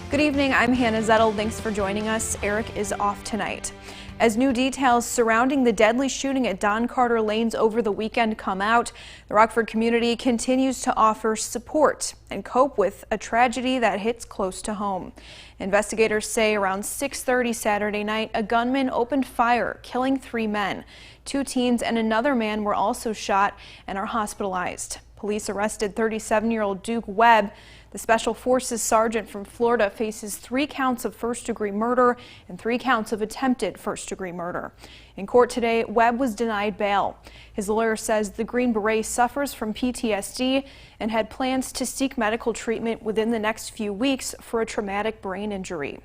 Good evening, I'm Hannah Zettel. Thanks for joining us. Eric is off tonight. As new details surrounding the deadly shooting at Don Carter Lanes over the weekend come out, the Rockford community continues to offer support and cope with a tragedy that hits close to home. Investigators say around 6:30 Saturday night, a gunman opened fire, killing 3 men. 2 teens and another man were also shot and are hospitalized. Police arrested 37-year-old Duke Webb. The Special Forces sergeant from Florida faces 3 counts of first-degree murder and 3 counts of attempted first-degree murder. In court today, Webb was denied bail. His lawyer says the Green Beret suffers from PTSD and had plans to seek medical treatment within the next few weeks for a traumatic brain injury.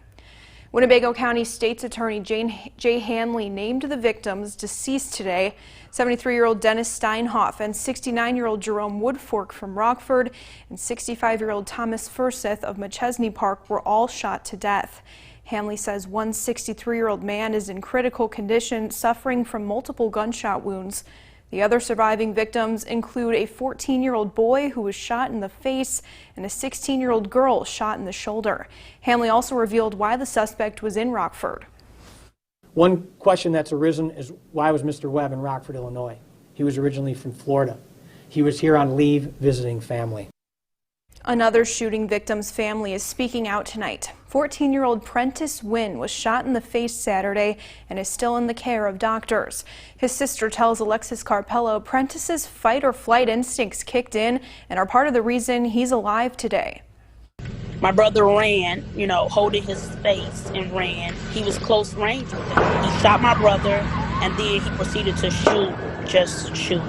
Winnebago County State's Attorney Jay Hanley named the victims deceased today. 73-year-old Dennis Steinhoff and 69-year-old Jerome Woodfork from Rockford and 65-year-old Thomas Furseth of Machesney Park were all shot to death. Hanley says one 63-year-old man is in critical condition, suffering from multiple gunshot wounds. The other surviving victims include a 14-year-old boy who was shot in the face and a 16-year-old girl shot in the shoulder. Hanley also revealed why the suspect was in Rockford. One question that's arisen is, why was Mr. Webb in Rockford, Illinois? He was originally from Florida. He was here on leave visiting family. Another shooting victim's family is speaking out tonight. 14-year-old Prentice Wynn was shot in the face Saturday and is still in the care of doctors. His sister tells Alexis Carpello Prentice's fight-or-flight instincts kicked in and are part of the reason he's alive today. My brother ran, holding his face and ran. He was close range with him. He shot my brother and then he proceeded to shoot.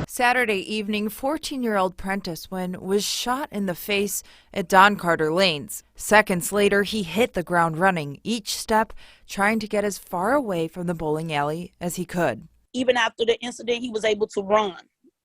Saturday evening, 14-year-old Prentice Wynn was shot in the face at Don Carter Lanes. Seconds later, he hit the ground running, each step trying to get as far away from the bowling alley as he could. Even after the incident, he was able to run.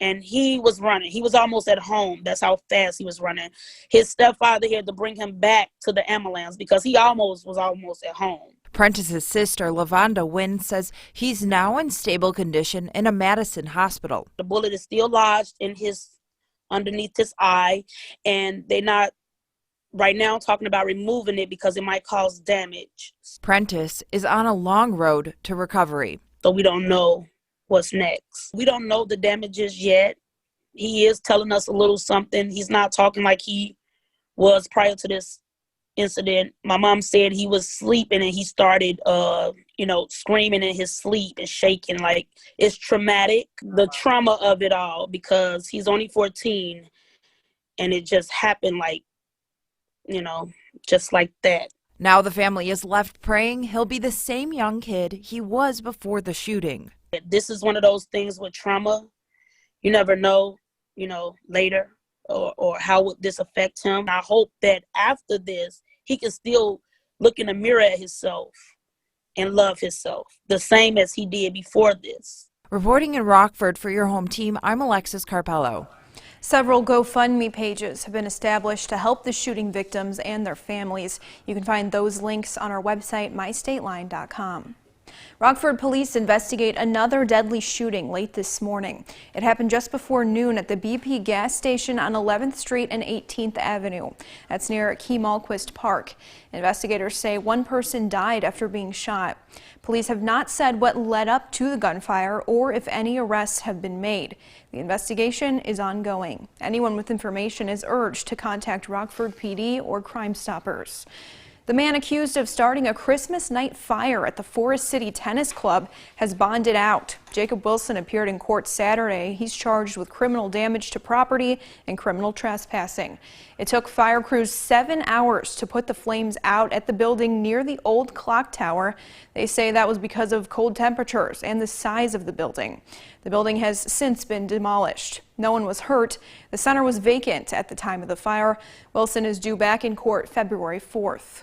And he was running. He was almost at home. That's how fast he was running. His stepfather had to bring him back to the ambulance because he was almost at home. Prentice's sister, Lavonda Wynn, says he's now in stable condition in a Madison hospital. The bullet is still lodged underneath his eye, and they're not right now talking about removing it because it might cause damage. Prentice is on a long road to recovery. So we don't know what's next. We don't know the damages yet. He is telling us a little something. He's not talking like he was prior to this incident. My mom said he was sleeping and he started, screaming in his sleep and shaking. Like, it's traumatic, the trauma of it all, because he's only 14 and it just happened just like that. Now the family is left praying he'll be the same young kid he was before the shooting. This is one of those things with trauma. You never know, later or how would this affect him. I hope that after this, he can still look in the mirror at himself and love himself the same as he did before this. Reporting in Rockford for your home team, I'm Alexis Carpello. Several GoFundMe pages have been established to help the shooting victims and their families. You can find those links on our website, mystateline.com. Rockford police investigate another deadly shooting late this morning. It happened just before noon at the BP gas station on 11th Street and 18th Avenue. That's near Key Malquist Park. Investigators say one person died after being shot. Police have not said what led up to the gunfire or if any arrests have been made. The investigation is ongoing. Anyone with information is urged to contact Rockford PD or Crime Stoppers. The man accused of starting a Christmas night fire at the Forest City Tennis Club has bonded out. Jacob Wilson appeared in court Saturday. He's charged with criminal damage to property and criminal trespassing. It took fire crews 7 hours to put the flames out at the building near the old clock tower. They say that was because of cold temperatures and the size of the building. The building has since been demolished. No one was hurt. The center was vacant at the time of the fire. Wilson is due back in court February 4th.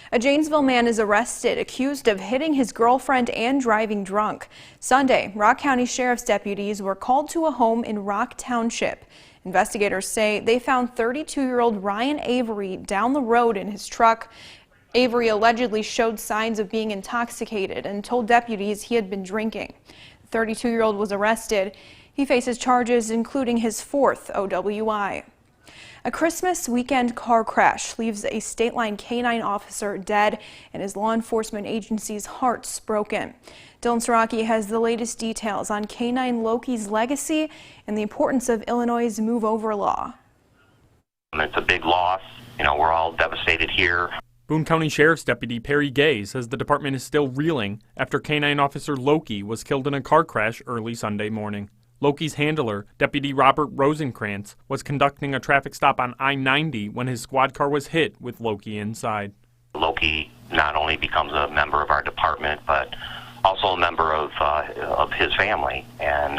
A Janesville man is arrested, accused of hitting his girlfriend and driving drunk. Sunday, Rock County Sheriff's deputies were called to a home in Rock Township. Investigators say they found 32-year-old Ryan Avery down the road in his truck. Avery allegedly showed signs of being intoxicated and told deputies he had been drinking. The 32-year-old was arrested. He faces charges including his 4th OWI. A Christmas weekend car crash leaves a State Line K-9 officer dead and his law enforcement agency's hearts broken. Dylan Saraki has the latest details on K-9 Loki's legacy and the importance of Illinois' move-over law. It's a big loss. We're all devastated here. Boone County Sheriff's Deputy Perry Gay says the department is still reeling after K-9 officer Loki was killed in a car crash early Sunday morning. Loki's handler, Deputy Robert Rosenkrantz, was conducting a traffic stop on I-90 when his squad car was hit with Loki inside. Loki not only becomes a member of our department, but also a member of his family. And,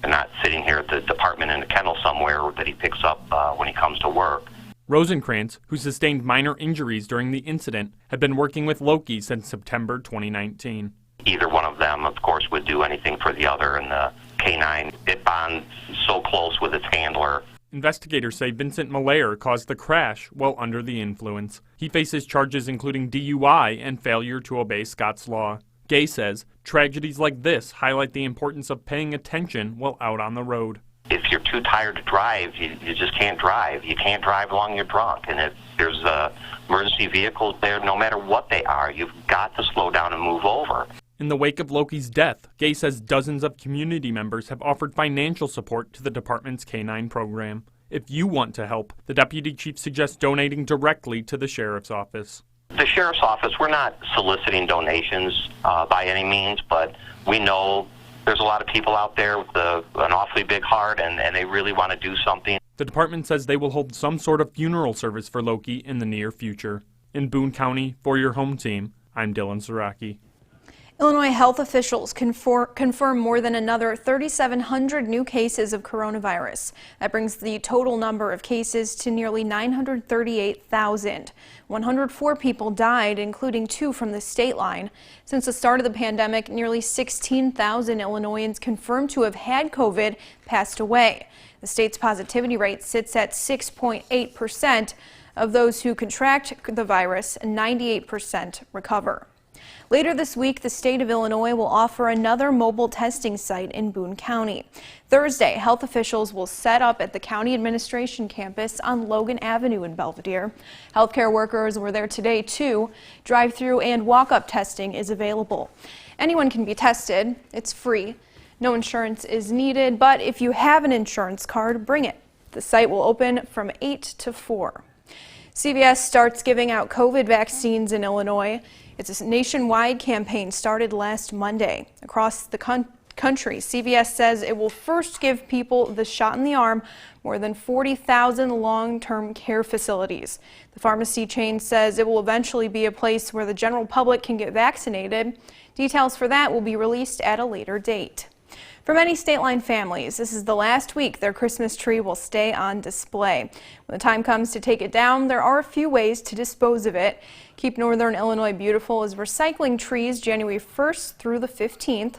they're not sitting here at the department in a kennel somewhere that he picks up when he comes to work. Rosenkrantz, who sustained minor injuries during the incident, had been working with Loki since September 2019. Either one of them, of course, would do anything for the other, and the K-9, it bonds so close with its handler. Investigators say Vincent Malayer caused the crash while under the influence. He faces charges including DUI and failure to obey Scott's law. Gay says tragedies like this highlight the importance of paying attention while out on the road. If you're too tired to drive, you just can't drive. You can't drive while you're drunk. And if there's emergency vehicles there, no matter what they are, you've got to slow down and move over. In the wake of Loki's death, Gay says dozens of community members have offered financial support to the department's K-9 program. If you want to help, the deputy chief suggests donating directly to the sheriff's office. The sheriff's office, we're not soliciting donations by any means, but we know there's a lot of people out there with an awfully big heart, and they really want to do something. The department says they will hold some sort of funeral service for Loki in the near future. In Boone County, for your home team, I'm Dylan Saraki. Illinois health officials confirm more than another 3,700 new cases of coronavirus. That brings the total number of cases to nearly 938,000. 104 people died, including 2 from the state line. Since the start of the pandemic, nearly 16,000 Illinoisans confirmed to have had COVID passed away. The state's positivity rate sits at 6.8%. Of those who contract the virus, 98% recover. Later this week, the state of Illinois will offer another mobile testing site in Boone County. Thursday, health officials will set up at the county administration campus on Logan Avenue in Belvedere. Healthcare workers were there today, too. Drive-through and walk-up testing is available. Anyone can be tested. It's free. No insurance is needed, but if you have an insurance card, bring it. The site will open from 8 to 4. CVS starts giving out COVID vaccines in Illinois. It's a nationwide campaign started last Monday. Across the country, CVS says it will first give people the shot in the arm, more than 40,000 long-term care facilities. The pharmacy chain says it will eventually be a place where the general public can get vaccinated. Details for that will be released at a later date. For many State Line families, this is the last week their Christmas tree will stay on display. When the time comes to take it down, there are a few ways to dispose of it. Keep Northern Illinois Beautiful is recycling trees January 1st through the 15th.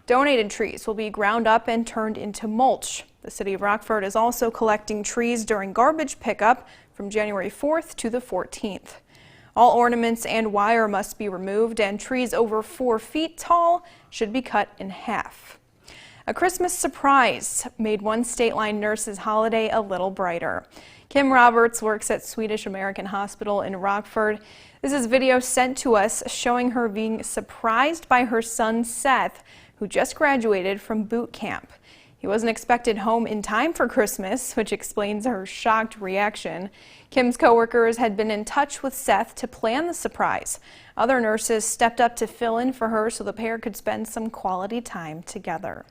Donated trees will be ground up and turned into mulch. The city of Rockford is also collecting trees during garbage pickup from January 4th to the 14th. All ornaments and wire must be removed, and trees over 4 feet tall should be cut in half. A Christmas surprise made one State Line nurse's holiday a little brighter. Kim Roberts works at Swedish American Hospital in Rockford. This is video sent to us showing her being surprised by her son Seth, who just graduated from boot camp. He wasn't expected home in time for Christmas, which explains her shocked reaction. Kim's coworkers had been in touch with Seth to plan the surprise. Other nurses stepped up to fill in for her so the pair could spend some quality time together.